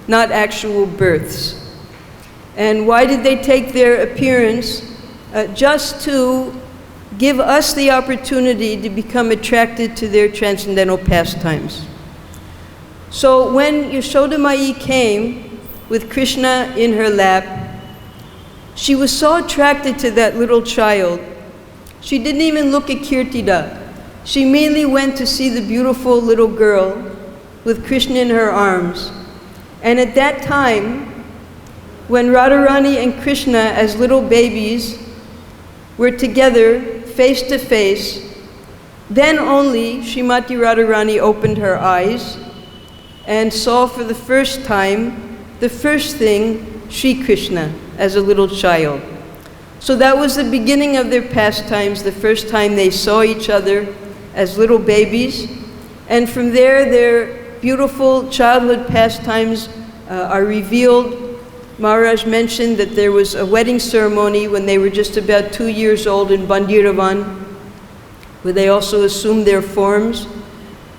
not actual births. And why did they take their appearance? Just to give us the opportunity to become attracted to their transcendental pastimes. So when Yashoda Mai came with Krishna in her lap, she was so attracted to that little child. She didn't even look at Kirtida. She immediately went to see the beautiful little girl with Krishna in her arms. And at that time, when Radharani and Krishna as little babies were together face to face, then only Srimati Radharani opened her eyes and saw for the first time the first thing, Sri Krishna, as a little child. So that was the beginning of their pastimes, the first time they saw each other as little babies. And from there, their beautiful childhood pastimes are revealed. Maharaj mentioned that there was a wedding ceremony when they were just about 2 years old in Vrindavan, where they also assumed their forms.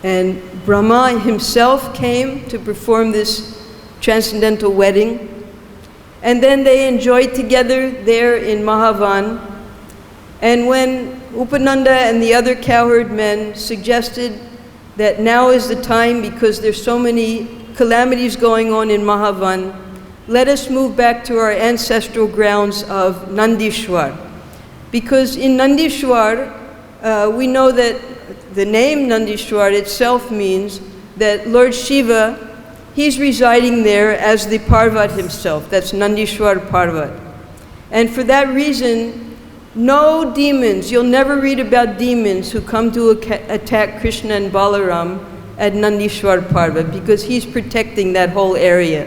And Brahma himself came to perform this transcendental wedding. And then they enjoyed together there in Mahavan. And when Upananda and the other cowherd men suggested that now is the time, because there's so many calamities going on in Mahavan, let us move back to our ancestral grounds of Nandishwar. Because in Nandishwar, we know that the name Nandishwar itself means that Lord Shiva, he's residing there as the Parvat himself. That's Nandishwar Parvat. And for that reason, no demons, you'll never read about demons who come to attack Krishna and Balaram at Nandishwar Parvat, because he's protecting that whole area.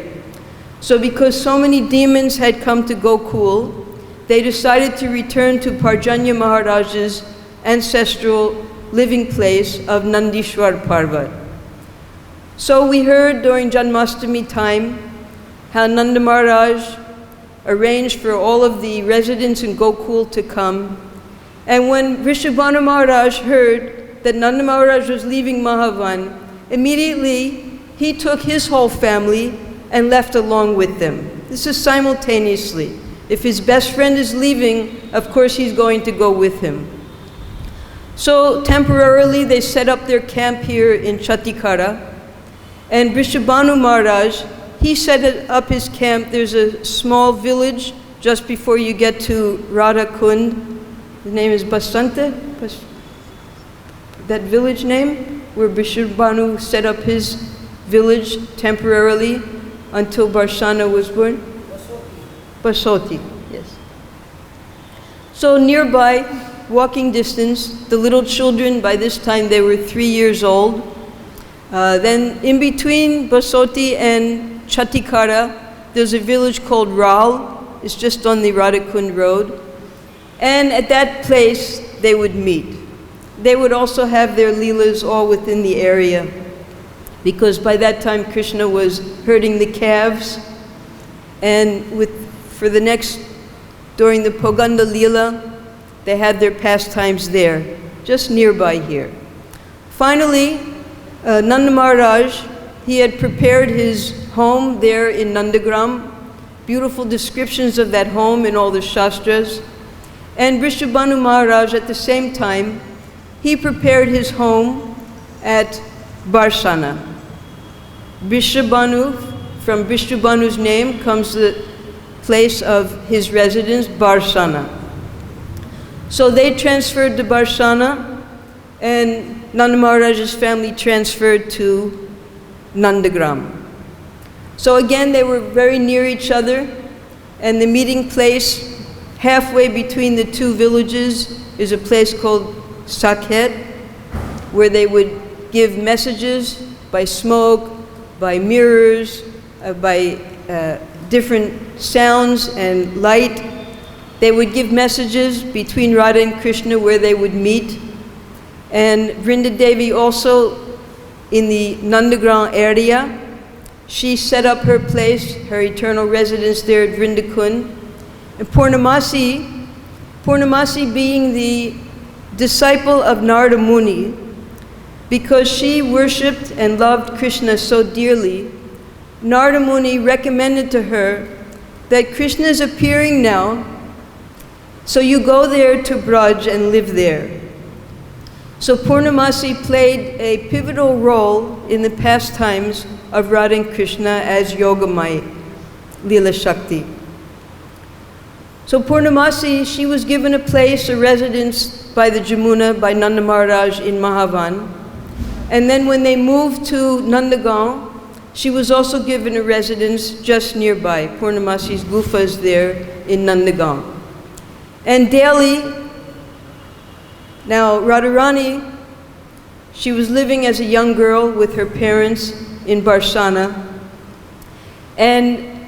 So because so many demons had come to Gokul, they decided to return to Parjanya Maharaj's ancestral living place of Nandishwar Parvat. So we heard during Janmashtami time how Nanda Maharaj arranged for all of the residents in Gokul to come. And when Vrishabhanu Maharaj heard that Nanda Maharaj was leaving Mahavan, immediately he took his whole family and left along with them. This is simultaneously. If his best friend is leaving, of course he's going to go with him. So temporarily they set up their camp here in Chatikara. And Vrishabhanu Maharaj, he set up his camp. There's a small village just before you get to Radha Kund. The name is Basanta, that village name, where Vrishabhanu set up his village temporarily until Barshana was born? Basoti, yes. So nearby, walking distance, the little children, by this time they were 3 years old. Then in between Basoti and Chatikara, there's a village called Ral. It's just on the Radhakund road. And at that place, they would meet. They would also have their leelas all within the area, because by that time Krishna was herding the calves, and during the Poganda Leela, they had their pastimes there, just nearby here. Finally, Nanda Maharaj, he had prepared his home there in Nandagram, beautiful descriptions of that home in all the Shastras. And Vrishabhanu Maharaj, at the same time, he prepared his home at Barshana. Vrishabhanu, from Vrishabhanu's name comes the place of his residence, Barshana. So they transferred to Barshana, and Nanda Maharaj's family transferred to Nandagram. So again, they were very near each other, and the meeting place halfway between the two villages is a place called Sakhet, where they would give messages by smoke, by mirrors, by different sounds and light. They would give messages between Radha and Krishna where they would meet. And Vrinda Devi also, in the Nandagram area, she set up her place, her eternal residence there at Vrindakund. And Purnamasi being the disciple of Narada Muni, because she worshipped and loved Krishna so dearly, Narada Muni recommended to her that Krishna is appearing now, so you go there to Braj and live there. So Purnamasi played a pivotal role in the pastimes of Radha and Krishna as Yogamaya, Leela Shakti. So Purnamasi, she was given a place, a residence by the Jamuna, by Nanda Maharaj in Mahavan. And then when they moved to Nandagaon, she was also given a residence just nearby. Purnamasi's gufa is there in Nandagaon. And daily, now Radharani, she was living as a young girl with her parents in Barsana. And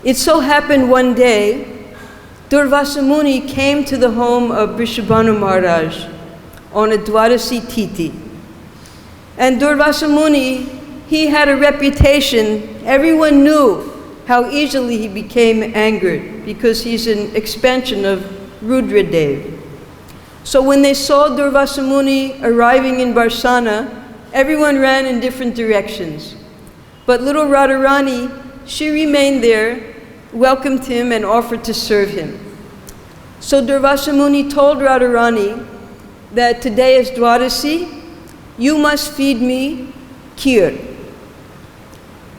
it so happened one day, Durvasa Muni came to the home of Vrishabhanu Maharaj on a Dwadasi Titi. And Durvasa Muni, he had a reputation. Everyone knew how easily he became angered because he's an expansion of Rudradev. So when they saw Durvasa Muni arriving in Barsana, everyone ran in different directions. But little Radharani, she remained there, welcomed him, and offered to serve him. So Durvasa Muni told Radharani that today is Dwadasi, you must feed me kheer.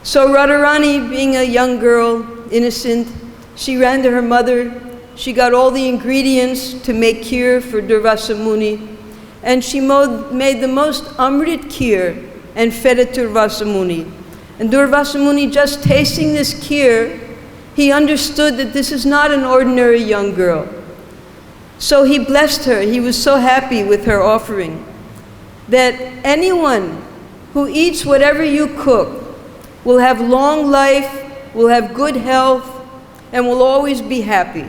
So Radharani, being a young girl, innocent, she ran to her mother. She got all the ingredients to make kheer for Durvasa Muni, and she made the most amrit kheer and fed it to Durvasa Muni. And Durvasa Muni, just tasting this kheer, he understood that this is not an ordinary young girl. So he blessed her. He was so happy with her offering that anyone who eats whatever you cook will have long life, will have good health, and will always be happy.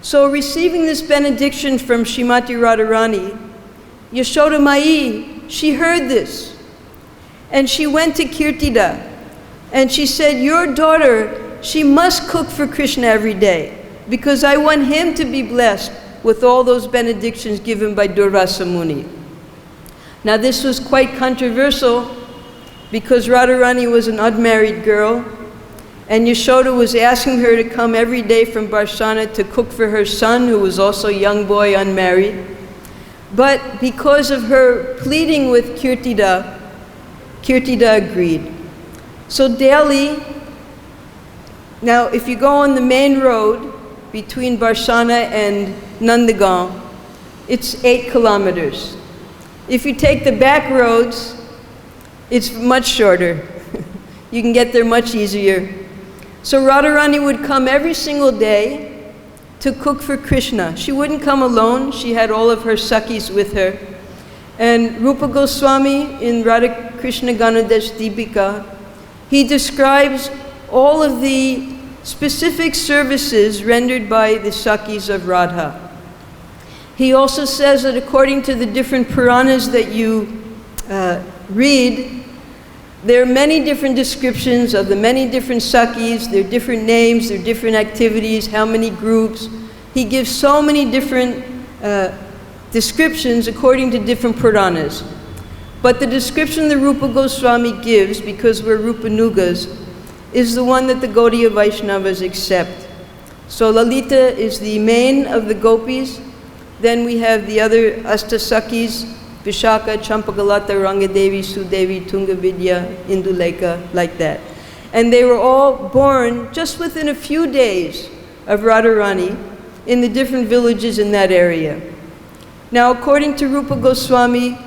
So receiving this benediction from Srimati Radharani, Yashoda Mai, she heard this. And she went to Kirtida, and she said, your daughter, she must cook for Krishna every day, because I want him to be blessed with all those benedictions given by Durvasa Muni. Now this was quite controversial, because Radharani was an unmarried girl, and Yashoda was asking her to come every day from Barsana to cook for her son, who was also a young boy, unmarried. But because of her pleading with Kirtida, Kirtida agreed. So daily, now if you go on the main road between Barsana and Nandagaon, it's 8 kilometers. If you take the back roads, it's much shorter. You can get there much easier. So Radharani would come every single day to cook for Krishna. She wouldn't come alone. She had all of her Sakhis with her. And Rupa Goswami in Radha Krishna Ganadesh Deepika, he describes all of the specific services rendered by the Sakhis of Radha. He also says that according to the different Puranas that you read, there are many different descriptions of the many different Sakhis, their different names, their different activities, how many groups. He gives so many different descriptions according to different Puranas. But the description that Rupa Goswami gives, because we're Rupanugas, is the one that the Gaudiya Vaishnavas accept. So Lalita is the main of the gopis. Then we have the other Astasakhis, Vishaka, Champagalata, Rangadevi, Sudevi, Tungavidya, Induleka, like that. And they were all born just within a few days of Radharani in the different villages in that area. Now, according to Rupa Goswami,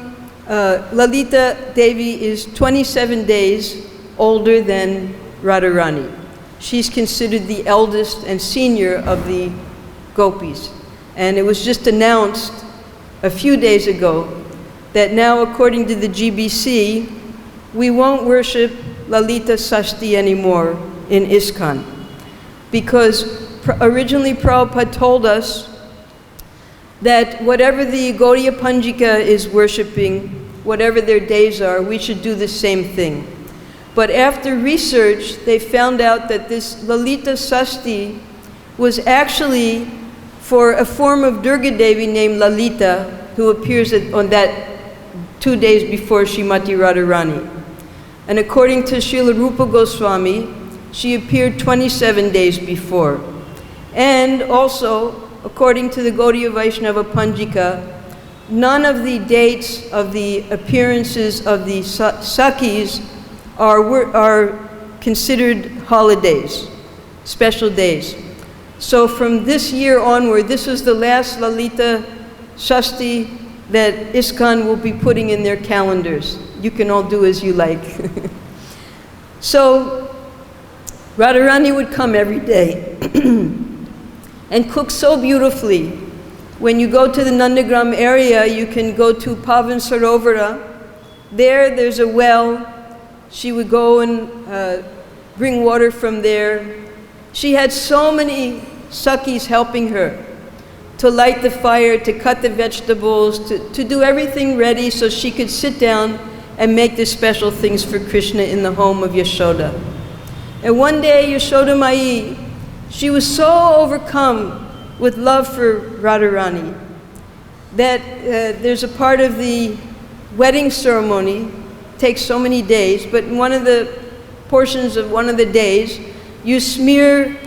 Lalita Devi is 27 days older than Radharani. She's considered the eldest and senior of the gopis. And it was just announced a few days ago that now, according to the GBC, we won't worship Lalita Sashti anymore in ISKCON. Because originally Prabhupada told us that whatever the Gaudiya Panjika is worshiping, whatever their days are, we should do the same thing. But after research, they found out that this Lalita Sashti was actually for a form of Durga Devi named Lalita, who appears on that 2 days before Srimati Radharani. And according to Srila Rupa Goswami, she appeared 27 days before. And also, according to the Gaudiya Vaishnava Panjika, none of the dates of the appearances of the Sakhis are considered holidays, special days. So from this year onward, this was the last Lalita Shakti that ISKCON will be putting in their calendars. You can all do as you like. So Radharani would come every day and cook so beautifully. When you go to the Nandagram area, you can go to Pavan Sarovara. There's a well. She would go and bring water from there. She had so many Sakhis helping her to light the fire, to cut the vegetables, to do everything ready so she could sit down and make the special things for Krishna in the home of Yashoda. And one day, Yashoda Mai, she was so overcome with love for Radharani that there's a part of the wedding ceremony, takes so many days, but in one of the portions of one of the days, you smear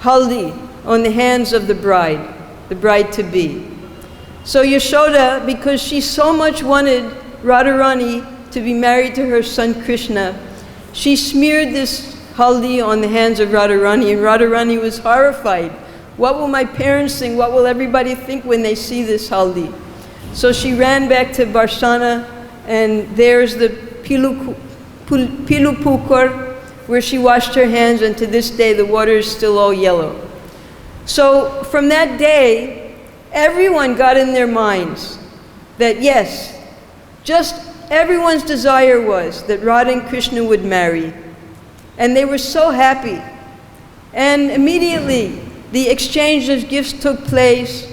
haldi on the hands of the bride-to-be. So Yashoda, because she so much wanted Radharani to be married to her son Krishna, she smeared this haldi on the hands of Radharani, and Radharani was horrified. What will my parents think? What will everybody think when they see this haldi? So she ran back to Barshana, and there's the Pilupukar, where she washed her hands, and to this day the water is still all yellow. So from that day, everyone got in their minds that yes, just everyone's desire was that Radha and Krishna would marry. And they were so happy. And immediately, the exchange of gifts took place.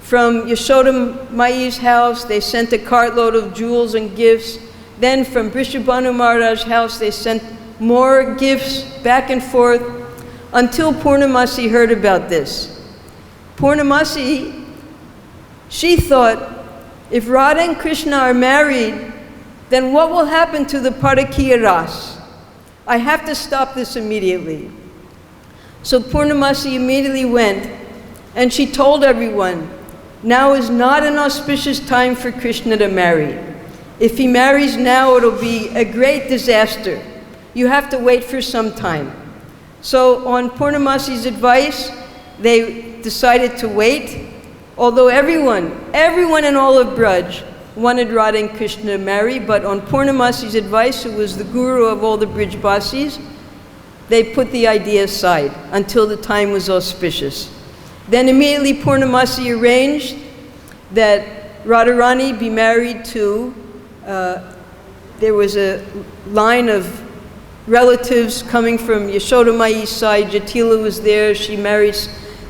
From Yashoda Mai's house, they sent a cartload of jewels and gifts. Then from Vrishabhanu Maharaj's house, they sent more gifts back and forth until Purnamasi heard about this. Purnamasi, she thought, if Radha and Krishna are married, then what will happen to the Parakiya Ras? I have to stop this immediately. So Purnamasi immediately went, and she told everyone, now is not an auspicious time for Krishna to marry. If he marries now, it'll be a great disaster. You have to wait for some time. So on Purnamasi's advice, they decided to wait, although everyone in all of Braj wanted Radha and Krishna to marry, but on Purnamasi's advice, who was the guru of all the Brijbasis, they put the idea aside until the time was auspicious. Then immediately Purnamasi arranged that Radharani be married to, there was a line of relatives coming from Yashoda Mai's side. Jatila was there, she married.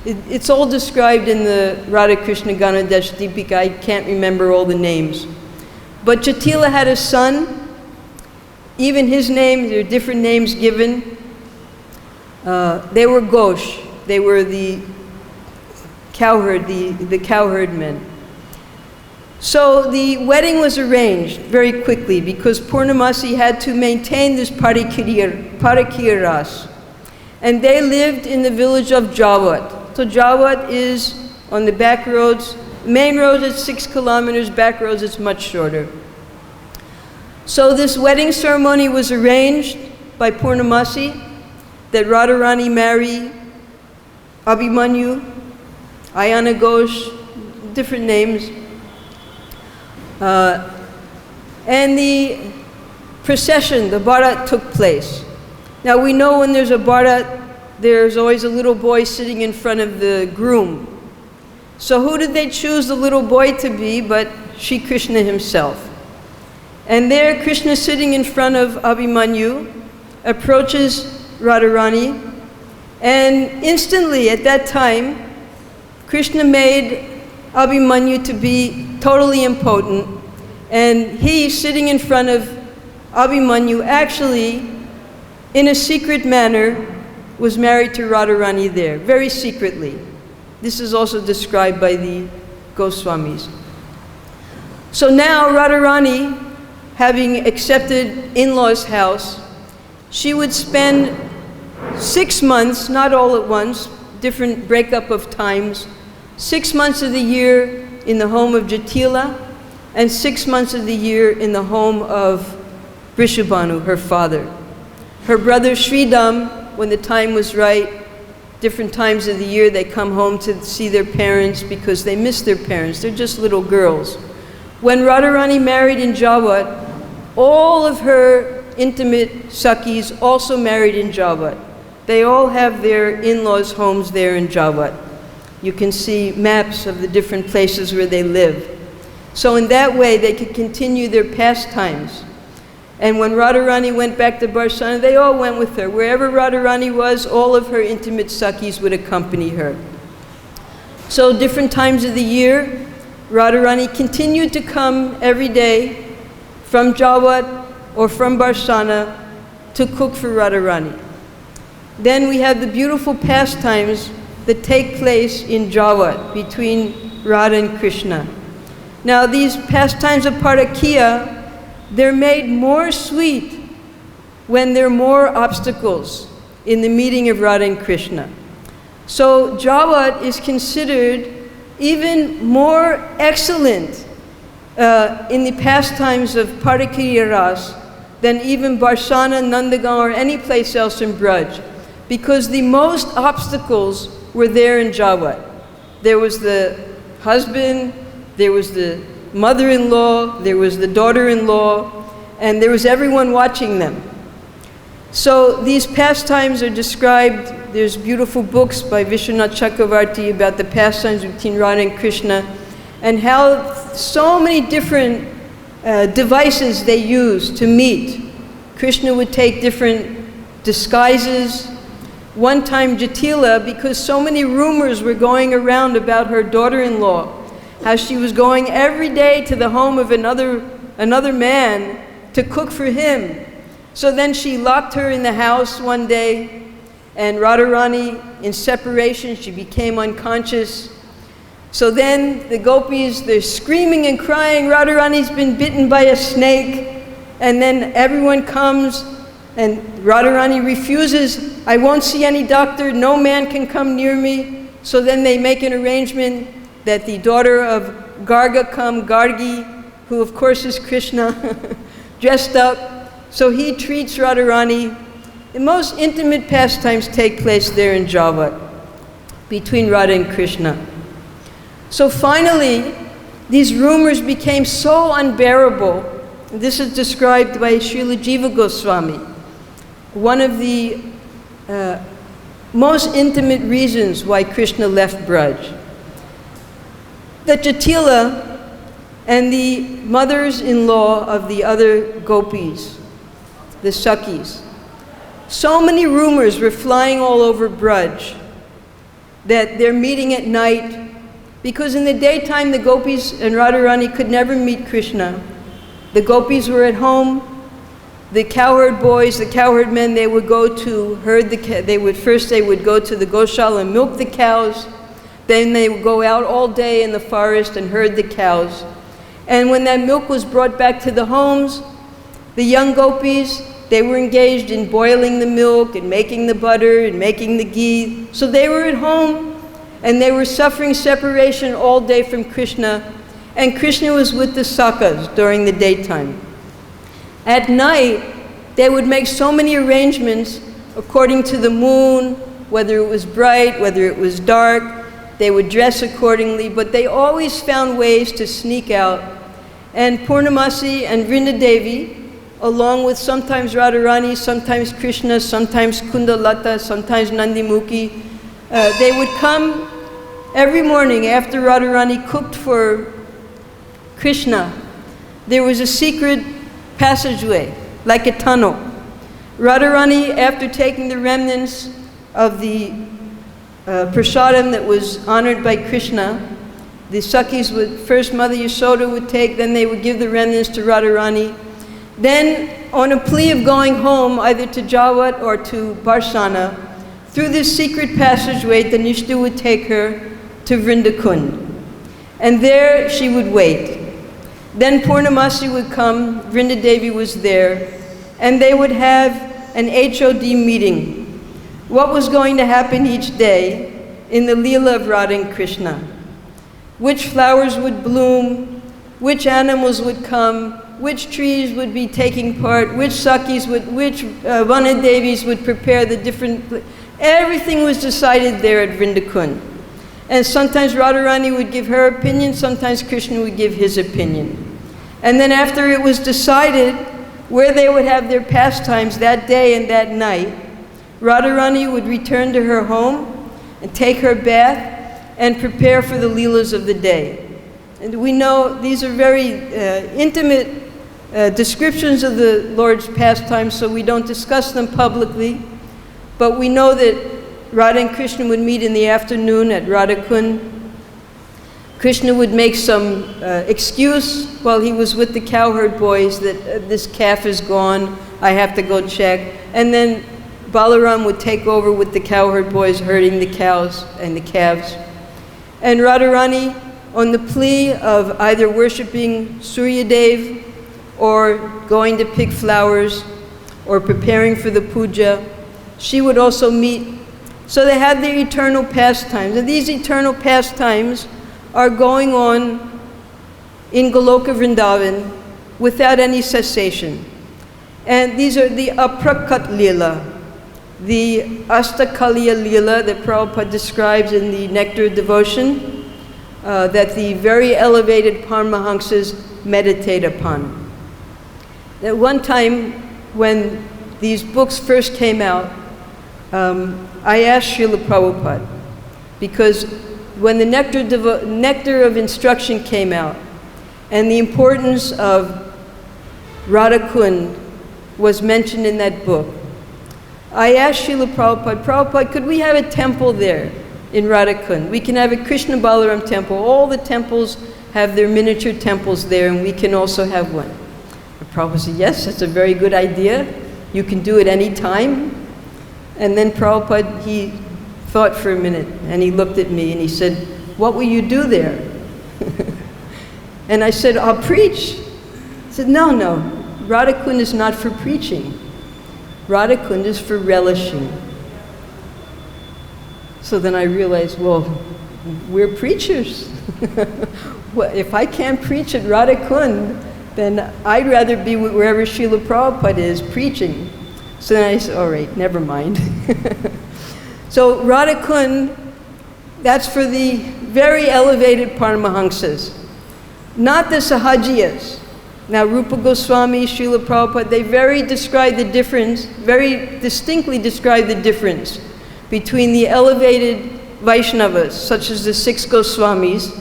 It's all described in the Radha Krishna Ganadesh Deepika. I can't remember all the names. But Jatila had a son. Even his name, there are different names given. They were Ghosh. They were the cowherd, the cowherd men. So the wedding was arranged very quickly because Purnamasi had to maintain this Parakiya Ras. And they lived in the village of Jawat. So Jawat is on the back roads. Main road is 6 kilometers, back roads it's much shorter. So this wedding ceremony was arranged by Purnamasi that Radharani marry Abhimanyu, Ayana Ghosh, different names. And the procession, the Bharat, took place. Now we know when there's a Bharat, there's always a little boy sitting in front of the groom. So who did they choose the little boy to be but Shri Krishna himself? And there Krishna sitting in front of Abhimanyu approaches Radharani, and instantly at that time Krishna made Abhimanyu to be totally impotent, and he sitting in front of Abhimanyu actually in a secret manner was married to Radharani there, very secretly. This is also described by the Goswamis. So now Radharani having accepted in-laws' house, she would spend 6 months, not all at once, different breakup of times, 6 months of the year in the home of Jatila, and 6 months of the year in the home of Vrishabhanu, her father. Her brother Sridham, when the time was right, different times of the year they come home to see their parents because they miss their parents. They're just little girls. When Radharani married in Jawat, all of her intimate Sakhis also married in Jawat. They all have their in-laws' homes there in Jawat. You can see maps of the different places where they live. So in that way, they could continue their pastimes. And when Radharani went back to Barsana, they all went with her. Wherever Radharani was, all of her intimate Sakhis would accompany her. So different times of the year, Radharani continued to come every day from Jawat or from Barsana to cook for Radharani. Then we have the beautiful pastimes that take place in Jawat between Radha and Krishna. Now these pastimes of Parakiya, they're made more sweet when there are more obstacles in the meeting of Radha and Krishna. So Jawat is considered even more excellent in the pastimes of Parakiya Ras than even Barsana, Nandagan, or any place else in Braj, because the most obstacles were there in Jawat. There was the husband, there was the mother-in-law, there was the daughter-in-law, and there was everyone watching them. So these pastimes are described, there's beautiful books by Vishwanath Chakravarti about the pastimes between Radha and Krishna, and how so many different devices they used to meet. Krishna would take different disguises. One time Jatila, because so many rumors were going around about her daughter-in-law, how she was going every day to the home of another man to cook for him. So then she locked her in the house one day, and Radharani, in separation, she became unconscious. So then the gopis, they're screaming and crying, Radharani's been bitten by a snake. And then everyone comes, and Radharani refuses, I won't see any doctor, no man can come near me. So then they make an arrangement that the daughter of Garga come, Gargi, who of course is Krishna, dressed up. So he treats Radharani. The most intimate pastimes take place there in Jawat, between Radha and Krishna. So finally, these rumors became so unbearable. This is described by Srila Jiva Goswami. One of the most intimate reasons why Krishna left Braj. That Jatila and the mothers-in-law of the other gopis, the Sakhis, so many rumors were flying all over Braj that they're meeting at night, because in the daytime the gopis and Radharani could never meet Krishna. The gopis were at home. The cowherd boys, the cowherd men, they would go to herd the first they would go to the Goshala and milk the cows. Then they would go out all day in the forest and herd the cows. And when that milk was brought back to the homes, the young gopis, they were engaged in boiling the milk and making the butter and making the ghee. So they were at home and they were suffering separation all day from Krishna. And Krishna was with the Sakhas during the daytime. At night, they would make so many arrangements according to the moon, whether it was bright, whether it was dark. They would dress accordingly, but they always found ways to sneak out. And Purnamasi and Vrindadevi, along with sometimes Radharani, sometimes Krishna, sometimes Kundalata, sometimes Nandimukhi, they would come every morning after Radharani cooked for Krishna. There was a secret passageway, like a tunnel. Radharani, after taking the remnants of the prasadam that was honored by Krishna, the Sakhis would, first Mother Yasoda would take, then they would give the remnants to Radharani. Then, on a plea of going home, either to Jawat or to Barsana, through this secret passageway, the Nishta would take her to Vrindakund. And there she would wait. Then Purnamasi would come, Vrindadevi was there, and they would have an HOD meeting. What was going to happen each day in the Leela of Radha and Krishna. Which flowers would bloom, which animals would come, which trees would be taking part, which Sakis would, which Vanadevis would prepare the different, everything was decided there at Vrindakund. And sometimes Radharani would give her opinion, sometimes Krishna would give his opinion. And then after it was decided where they would have their pastimes that day and that night, Radharani would return to her home and take her bath and prepare for the Leelas of the day. And we know these are very intimate descriptions of the Lord's pastimes, so we don't discuss them publicly. But we know that Radha and Krishna would meet in the afternoon at Radhakund. Krishna would make some excuse while he was with the cowherd boys that this calf is gone, I have to go check. And then Balaram would take over with the cowherd boys herding the cows and the calves. And Radharani, on the plea of either worshipping Suryadev or going to pick flowers or preparing for the puja, she would also meet. So they had their eternal pastimes. And these eternal pastimes are going on in Goloka Vrindavan without any cessation. And these are the Aprakat Leela, the Astakaliya Leela that Prabhupada describes in the Nectar of Devotion, that the very elevated Paramahamsas meditate upon. At one time, when these books first came out, I asked Srila Prabhupada, because when the Nectar of Instruction came out, and the importance of Radhakund was mentioned in that book, I asked Srila Prabhupada, Prabhupada, could we have a temple there in Radhakund? We can have a Krishna Balaram temple. All the temples have their miniature temples there, and we can also have one. And Prabhupada said, yes, that's a very good idea. You can do it any time. And then Prabhupada, he thought for a minute, and he looked at me, and he said, what will you do there? And I said, I'll preach. He said, no, Radhakund is not for preaching. Radhakund is for relishing. So then I realized, well, we're preachers. Well, if I can't preach at Radhakund, then I'd rather be wherever Srila Prabhupada is preaching. So then I said, all right, never mind. So Radhakund, that's for the very elevated Paramahamsas, not the Sahajiyas. Now Rupa Goswami, Srila Prabhupada, they very distinctly describe the difference between the elevated Vaishnavas, such as the 6 Goswamis,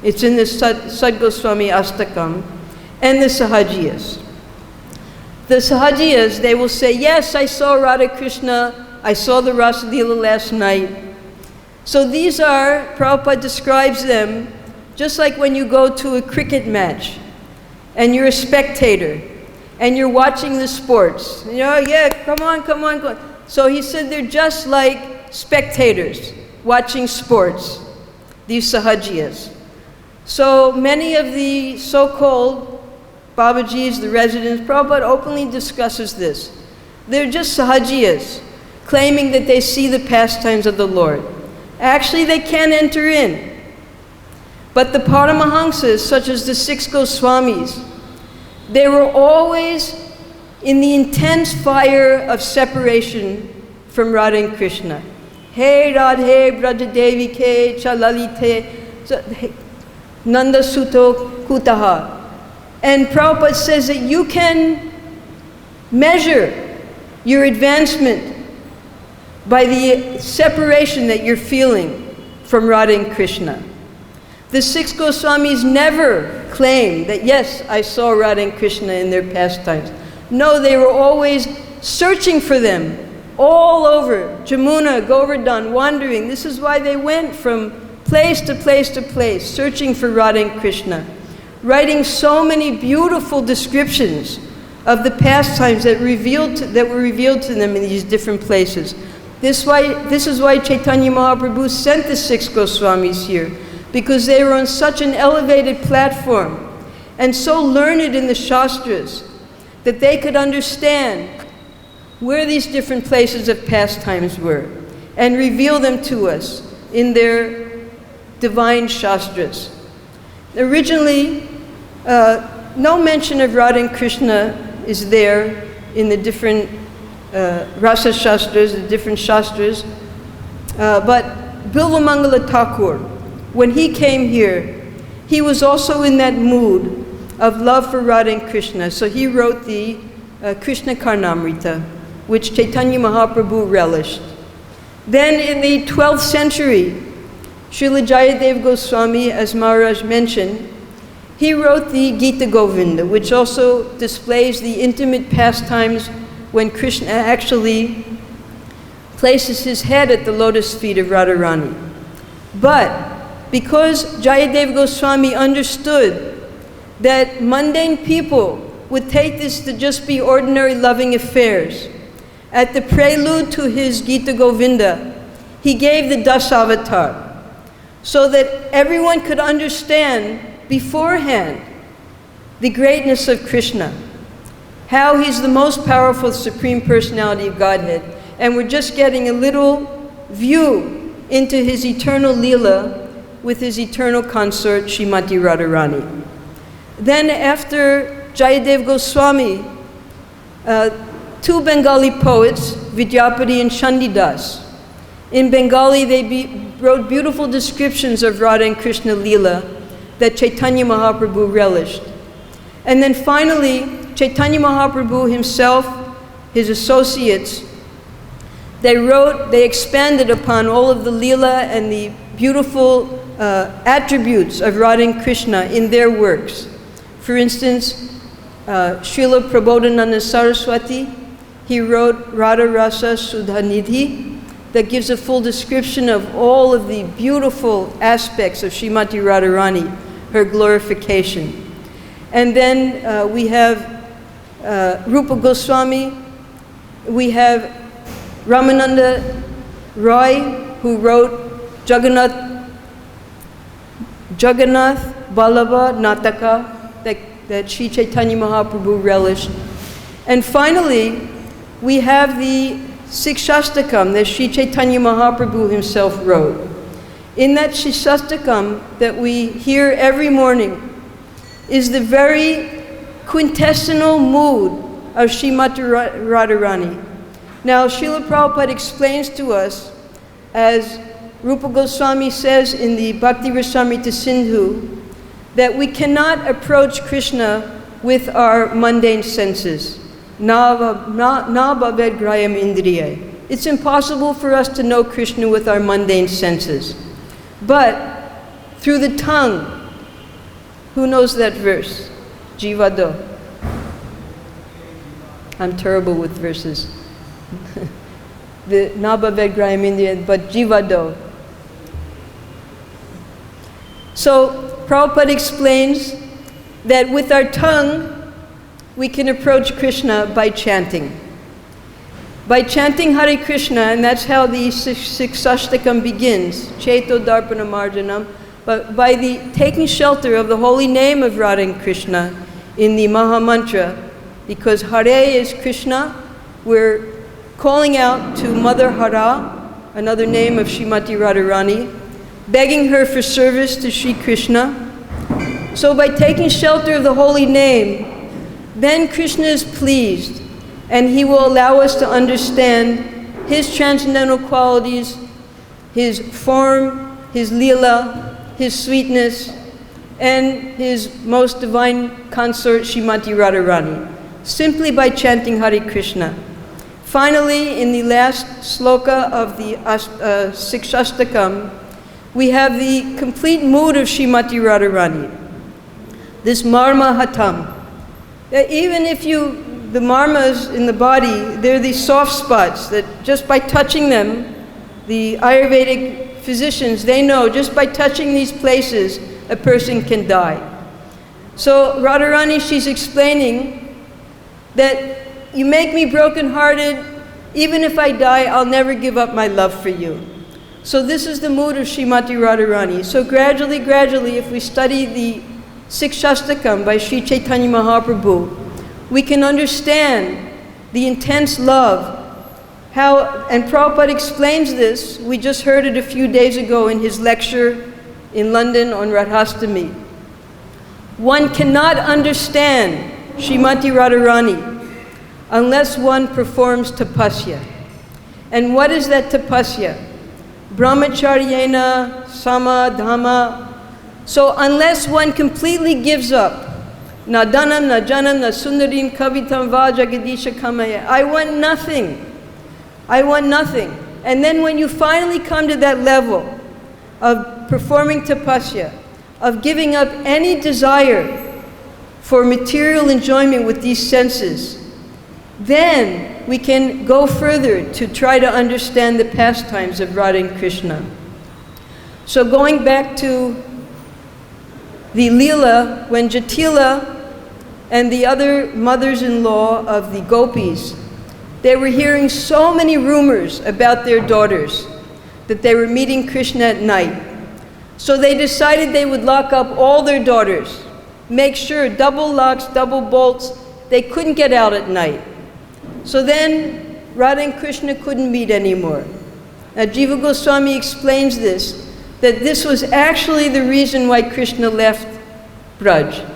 it's in the Sad Goswami Astakam, and the Sahajiyas. The Sahajiyas, they will say, yes, I saw Radha Krishna, I saw the Rasa Leela last night. So these are, Prabhupada describes them, just like when you go to a cricket match, and you're a spectator, and you're watching the sports. You know, yeah, come on. So he said they're just like spectators watching sports, these Sahajiyas. So many of the so-called Babajis, the residents, Prabhupada openly discusses this. They're just Sahajiyas, claiming that they see the pastimes of the Lord. Actually, they can't enter in. But the Paramahamsas, such as the 6 Goswamis, they were always in the intense fire of separation from Radha and Krishna. Hey Radhe Brajadevi ke chalalite Nanda Suto Kutaha. And Prabhupada says that you can measure your advancement by the separation that you're feeling from Radha and Krishna. The 6 Goswamis never claimed that, yes, I saw Radha and Krishna in their pastimes. No, they were always searching for them all over Jamuna, Govardhan, wandering. This is why they went from place to place to place, searching for Radha and Krishna, writing so many beautiful descriptions of the pastimes that were revealed to them in these different places. This is why Chaitanya Mahaprabhu sent the 6 Goswamis here, because they were on such an elevated platform. and so learned in the Shastras that they could understand where these different places of pastimes were and reveal them to us in their divine Shastras. Originally, no mention of Radha and Krishna is there in the different Rasa Shastras, the different Shastras, but Bilvamangala Thakur, when he came here, he was also in that mood of love for Radha and Krishna, so he wrote the Krishna Karnamrita, which Chaitanya Mahaprabhu relished. Then in the 12th century, Srila Jayadev Goswami, as Maharaj mentioned, he wrote the Gita Govinda, which also displays the intimate pastimes when Krishna actually places his head at the lotus feet of Radharani. But because Jayadev Goswami understood that mundane people would take this to just be ordinary loving affairs, at the prelude to his Gita Govinda, he gave the Dasavatar, so that everyone could understand beforehand the greatness of Krishna, how he's the most powerful Supreme Personality of Godhead, and we're just getting a little view into his eternal Leela with his eternal consort, Srimati Radharani. Then after Jayadev Goswami, two Bengali poets, Vidyapati and Chandidas, in Bengali they wrote beautiful descriptions of Radha and Krishna Leela that Chaitanya Mahaprabhu relished. And then finally, Chaitanya Mahaprabhu himself, his associates, they expanded upon all of the Leela and the beautiful attributes of Radha and Krishna in their works. For instance, Srila Prabodhananda Saraswati, he wrote Radha Rasa Sudhanidhi, that gives a full description of all of the beautiful aspects of Srimati Radharani, her glorification. And then we have Rupa Goswami, we have Ramananda Roy, who wrote Jagannath Ballabha Nataka, that Sri Chaitanya Mahaprabhu relished. And finally, we have the Sikshastakam that Sri Chaitanya Mahaprabhu himself wrote. In that Sikshastakam that we hear every morning is the very quintessential mood of Srimati Radharani. Now, Srila Prabhupada explains to us, as Rupa Goswami says in the Bhakti Rasamrita Sindhu, that we cannot approach Krishna with our mundane senses. Na bhaved grayam indriya. It's impossible for us to know Krishna with our mundane senses. But through the tongue, who knows that verse? Jivado. I'm terrible with verses. The na bhaved grayam indriya, but jivado. So Prabhupada explains that with our tongue, we can approach Krishna by chanting. By chanting Hare Krishna, and that's how the Sikshastakam begins, Cheto Darpana Marjanam, but by the taking shelter of the holy name of Radha and Krishna in the Maha Mantra, because Hare is Krishna, we're calling out to Mother Hara, another name of Srimati Radharani, begging her for service to Sri Krishna. So by taking shelter of the holy name, then Krishna is pleased, and he will allow us to understand his transcendental qualities, his form, his Leela, his sweetness, and his most divine consort, Srimati Radharani, simply by chanting Hare Krishna. Finally, in the last sloka of the Sikshastakam, we have the complete mood of Srimati Radharani, this marma hatam. That even if the marmas in the body, they're these soft spots that just by touching them, the Ayurvedic physicians, they know just by touching these places, a person can die. So Radharani, she's explaining that you make me brokenhearted, even if I die, I'll never give up my love for you. So this is the mood of Srimati Radharani. So gradually, if we study the Sikshastakam by Sri Chaitanya Mahaprabhu, we can understand the intense love. How, and Prabhupada explains this, we just heard it a few days ago in his lecture in London on Radhastami. One cannot understand Srimati Radharani unless one performs tapasya. And what is that tapasya? Brahmacharyena, sama, dhamma. So unless one completely gives up, na dhanam, na janam, na sundarim, kavitam va jagadisha kamaya, I want nothing. I want nothing. And then when you finally come to that level of performing tapasya, of giving up any desire for material enjoyment with these senses, then we can go further to try to understand the pastimes of Radha and Krishna. So going back to the Leela, when Jatila and the other mothers-in-law of the gopis, they were hearing so many rumors about their daughters, that they were meeting Krishna at night. So they decided they would lock up all their daughters, make sure, double locks, double bolts, they couldn't get out at night. So then Radha and Krishna couldn't meet anymore. Now Jiva Goswami explains this, that this was actually the reason why Krishna left Braj.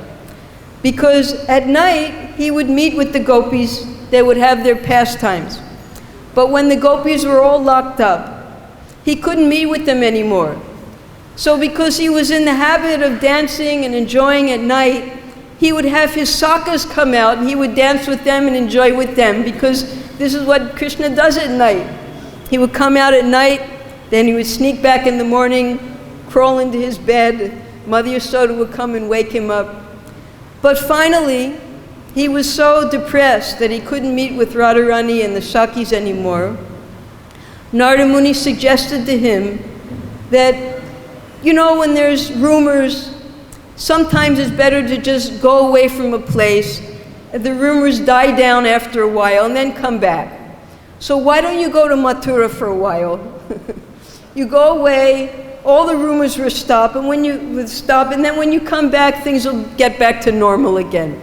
Because at night he would meet with the gopis, they would have their pastimes. But when the gopis were all locked up, he couldn't meet with them anymore. So because he was in the habit of dancing and enjoying at night, he would have his sakas come out and he would dance with them and enjoy with them, because this is what Krishna does at night. He would come out at night, then he would sneak back in the morning, crawl into his bed, Mother Yasoda would come and wake him up. But finally, he was so depressed that he couldn't meet with Radharani and the Sakis anymore. Narada Muni suggested to him that, you know, when there's rumors, sometimes it's better to just go away from a place. The rumors die down after a while and then come back. So why don't you go to Mathura for a while? You go away, all the rumors will stop, and then when you come back, things will get back to normal again.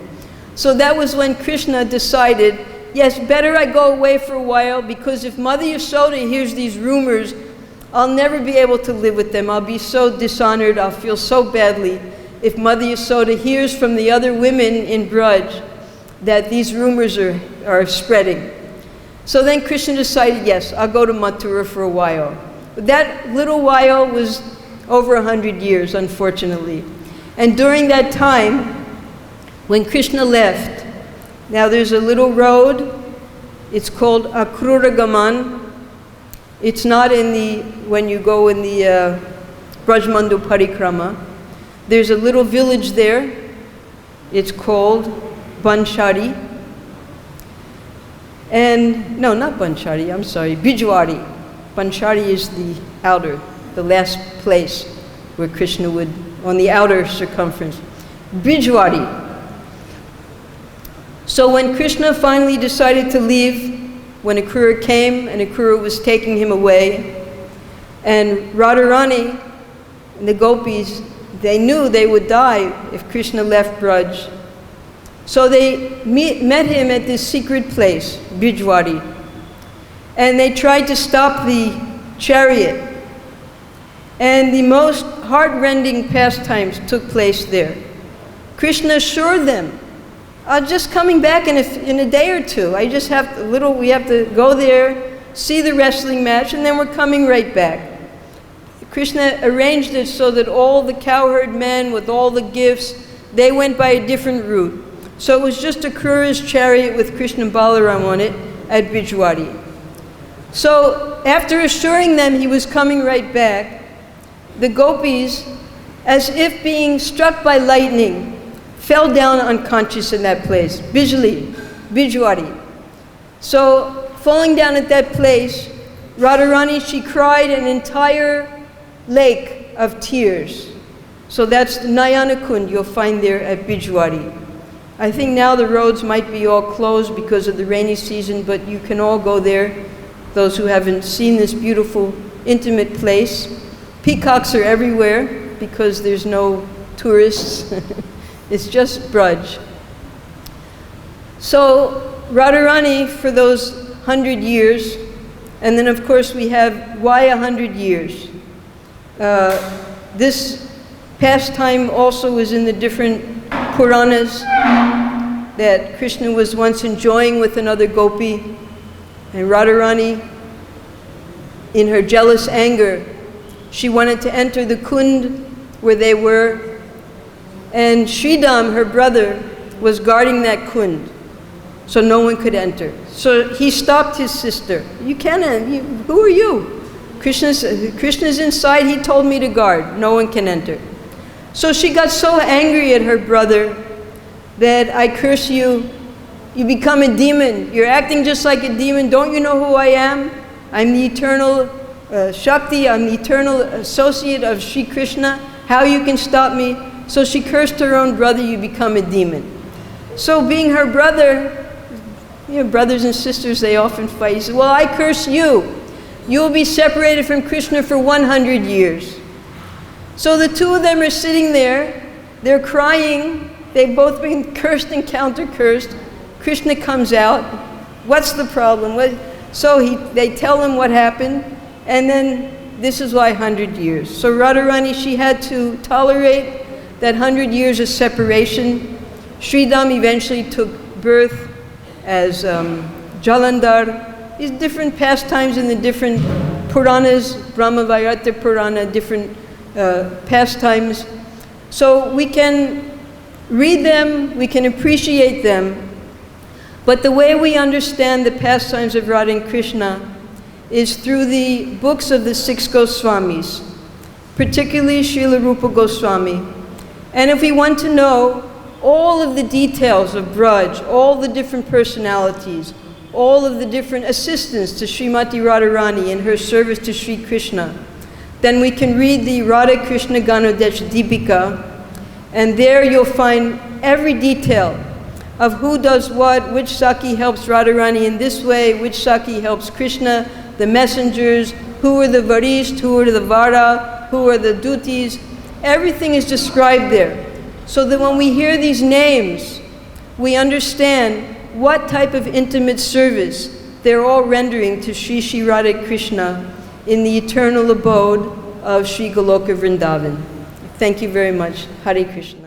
So that was when Krishna decided, yes, better I go away for a while, because if Mother Yasoda hears these rumors, I'll never be able to live with them. I'll be so dishonored, I'll feel so badly if Mother Yasoda hears from the other women in Braj that these rumors are spreading. So then Krishna decided, yes, I'll go to Mathura for a while. But that little while was over 100 years, unfortunately. And during that time, when Krishna left, now there's a little road, it's called Akruragaman. It's not in the, when you go in the Brajmandu Parikrama. There's a little village there, it's called Banshari. And, no, not Banshari, I'm sorry, Bijwari. Banshari is the outer, the last place where Krishna would, on the outer circumference. Bijwari. So when Krishna finally decided to leave, when Akrura came and Akrura was taking him away, and Radharani and the gopis, they knew they would die if Krishna left Braj. So they met him at this secret place, Bijwari, and they tried to stop the chariot. And the most heart-rending pastimes took place there. Krishna assured them, just coming back in a day or two. I just have we have to go there, see the wrestling match, and then we're coming right back. Krishna arranged it so that all the cowherd men with all the gifts, they went by a different route. So it was just Akrura's chariot with Krishna and Balaram on it at Bijwari. So after assuring them he was coming right back, the gopis, as if being struck by lightning, fell down unconscious in that place, Bijwari. So falling down at that place, Radharani, she cried an entire lake of tears. So that's the Nayana Kund you'll find there at Bijwari. I think now the roads might be all closed because of the rainy season, but you can all go there, those who haven't seen this beautiful, intimate place. Peacocks are everywhere because there's no tourists. It's just Braj. So Radharani for those 100 years, and then of course we have why 100 years. This pastime also was in the different Puranas that Krishna was once enjoying with another gopi, and Radharani, in her jealous anger, she wanted to enter the kund where they were, and Sridham, her brother, was guarding that kund, so no one could enter. So he stopped his sister. You can't enter. Who are you? Krishna's inside. He told me to guard. No one can enter. So she got so angry at her brother that, I curse you. You become a demon. You're acting just like a demon. Don't you know who I am? I'm the eternal Shakti. I'm the eternal associate of Sri Krishna. How you can stop me? So she cursed her own brother. You become a demon. So being her brother, you know, brothers and sisters, they often fight. He said, well, I curse you. You'll be separated from Krishna for 100 years. So the two of them are sitting there. They're crying. They've both been cursed and counter-cursed. Krishna comes out. What's the problem? So they tell him what happened. And then this is why 100 years. So Radharani, she had to tolerate that 100 years of separation. Sridham eventually took birth as Jalandhar. These different pastimes in the different Puranas, Brahma Vairata Purana, different pastimes. So we can read them, we can appreciate them, but the way we understand the pastimes of Radha and Krishna is through the books of the 6 Goswamis, particularly Srila Rupa Goswami. And if we want to know all of the details of Braj, all the different personalities, all of the different assistants to Srimati Radharani in her service to Sri Krishna, then we can read the Radha Krishna Ganodesh Deepika, and there you'll find every detail of who does what, which Saki helps Radharani in this way, which Saki helps Krishna, the messengers, who are the Varisht, who are the Vara, who are the Dutis. Everything is described there. So that when we hear these names, we understand what type of intimate service they're all rendering to Sri Sri Radha Krishna in the eternal abode of Sri Goloka Vrindavan. Thank you very much. Hare Krishna.